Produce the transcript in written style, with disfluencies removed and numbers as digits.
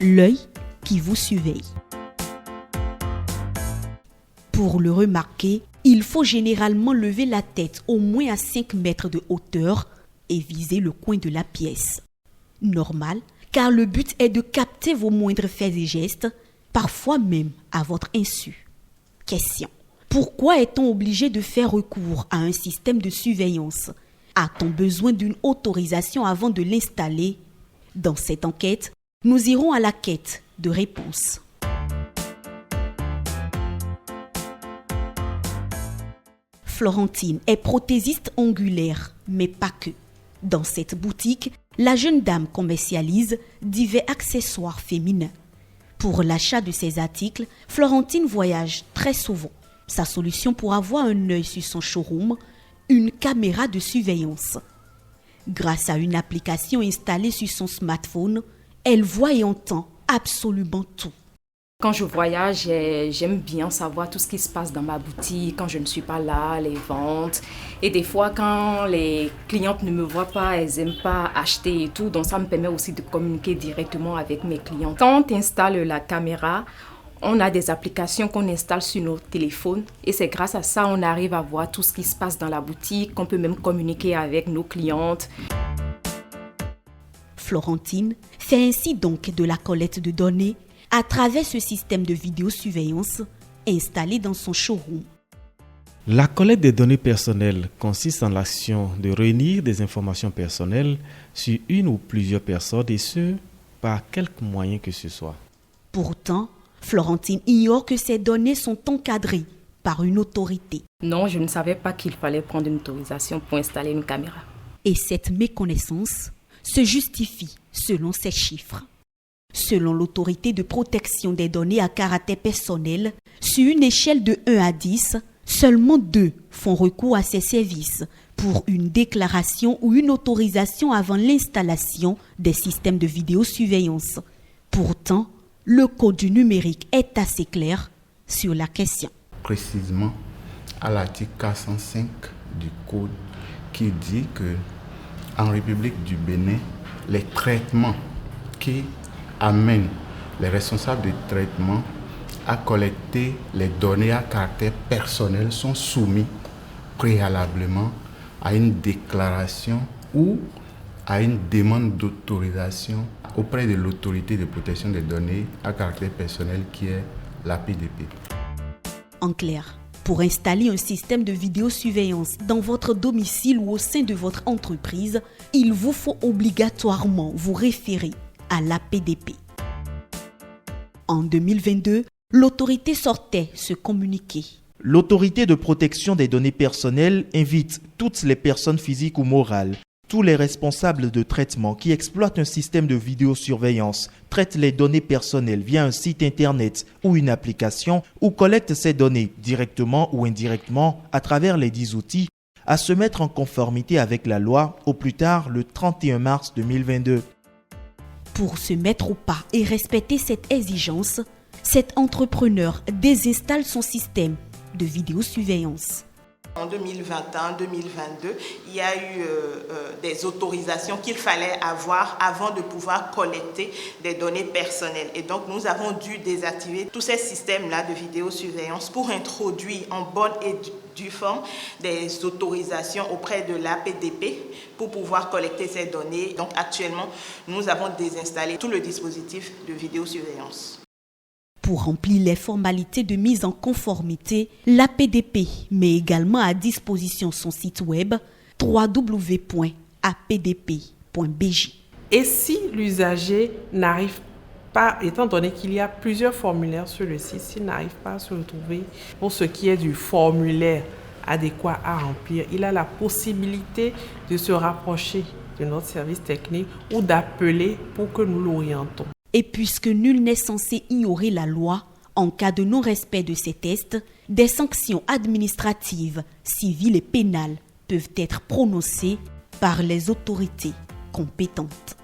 l'œil qui vous surveille. Pour le remarquer, il faut généralement lever la tête au moins à 5 mètres de hauteur et viser le coin de la pièce. Normal, car le but est de capter vos moindres faits et gestes, parfois même à votre insu. Question. Pourquoi est-on obligé de faire recours à un système de surveillance? A-t-on besoin d'une autorisation avant de l'installer? Dans cette enquête, nous irons à la quête de réponses. Florentine est prothésiste ongulaire, mais pas que. Dans cette boutique, la jeune dame commercialise divers accessoires féminins. Pour l'achat de ces articles, Florentine voyage très souvent. Sa solution pour avoir un œil sur son showroom, une caméra de surveillance. Grâce à une application installée sur son smartphone, elle voit et entend absolument tout. Quand je voyage, j'aime bien savoir tout ce qui se passe dans ma boutique, quand je ne suis pas là, les ventes. Et des fois, quand les clientes ne me voient pas, elles n'aiment pas acheter et tout. Donc, ça me permet aussi de communiquer directement avec mes clients. Quand on installe la caméra, on a des applications qu'on installe sur nos téléphones. Et c'est grâce à ça qu'on arrive à voir tout ce qui se passe dans la boutique, qu'on peut même communiquer avec nos clientes. Florentine fait ainsi donc de la collecte de données à travers ce système de vidéosurveillance installé dans son showroom. La collecte des données personnelles consiste en l'action de réunir des informations personnelles sur une ou plusieurs personnes et ce, par quelque moyen que ce soit. Pourtant, Florentine ignore que ces données sont encadrées par une autorité. Non, je ne savais pas qu'il fallait prendre une autorisation pour installer une caméra. Et cette méconnaissance se justifie selon ces chiffres. Selon l'autorité de protection des données à caractère personnel, sur une échelle de 1 à 10, seulement 2 font recours à ces services pour une déclaration ou une autorisation avant l'installation des systèmes de vidéosurveillance. Pourtant, le code du numérique est assez clair sur la question. Précisément à l'article 405 du code qui dit que en République du Bénin, les traitements qui amènent les responsables de traitement à collecter les données à caractère personnel sont soumis préalablement à une déclaration ou à une demande d'autorisation auprès de l'autorité de protection des données à caractère personnel qui est l'APDP. En clair, pour installer un système de vidéosurveillance dans votre domicile ou au sein de votre entreprise, il vous faut obligatoirement vous référer à l'APDP. En 2022, l'autorité sortait ce communiqué. L'autorité de protection des données personnelles invite toutes les personnes physiques ou morales, tous les responsables de traitement qui exploitent un système de vidéosurveillance, traitent les données personnelles via un site internet ou une application ou collectent ces données directement ou indirectement à travers les 10 outils à se mettre en conformité avec la loi au plus tard le 31 mars 2022. Pour se mettre au pas et respecter cette exigence, cet entrepreneur désinstalle son système de vidéosurveillance. En 2021-2022, il y a eu des autorisations qu'il fallait avoir avant de pouvoir collecter des données personnelles. Et donc, nous avons dû désactiver tous ces systèmes-là de vidéosurveillance pour introduire en bonne et due forme des autorisations auprès de l'APDP pour pouvoir collecter ces données. Donc, actuellement, nous avons désinstallé tout le dispositif de vidéosurveillance. Pour remplir les formalités de mise en conformité, l'APDP met également à disposition son site web www.apdp.bj. Et si l'usager n'arrive pas, étant donné qu'il y a plusieurs formulaires sur le site, s'il n'arrive pas à se retrouver pour ce qui est du formulaire adéquat à remplir, il a la possibilité de se rapprocher de notre service technique ou d'appeler pour que nous l'orientons. Et puisque nul n'est censé ignorer la loi, en cas de non-respect de ces tests, des sanctions administratives, civiles et pénales peuvent être prononcées par les autorités compétentes.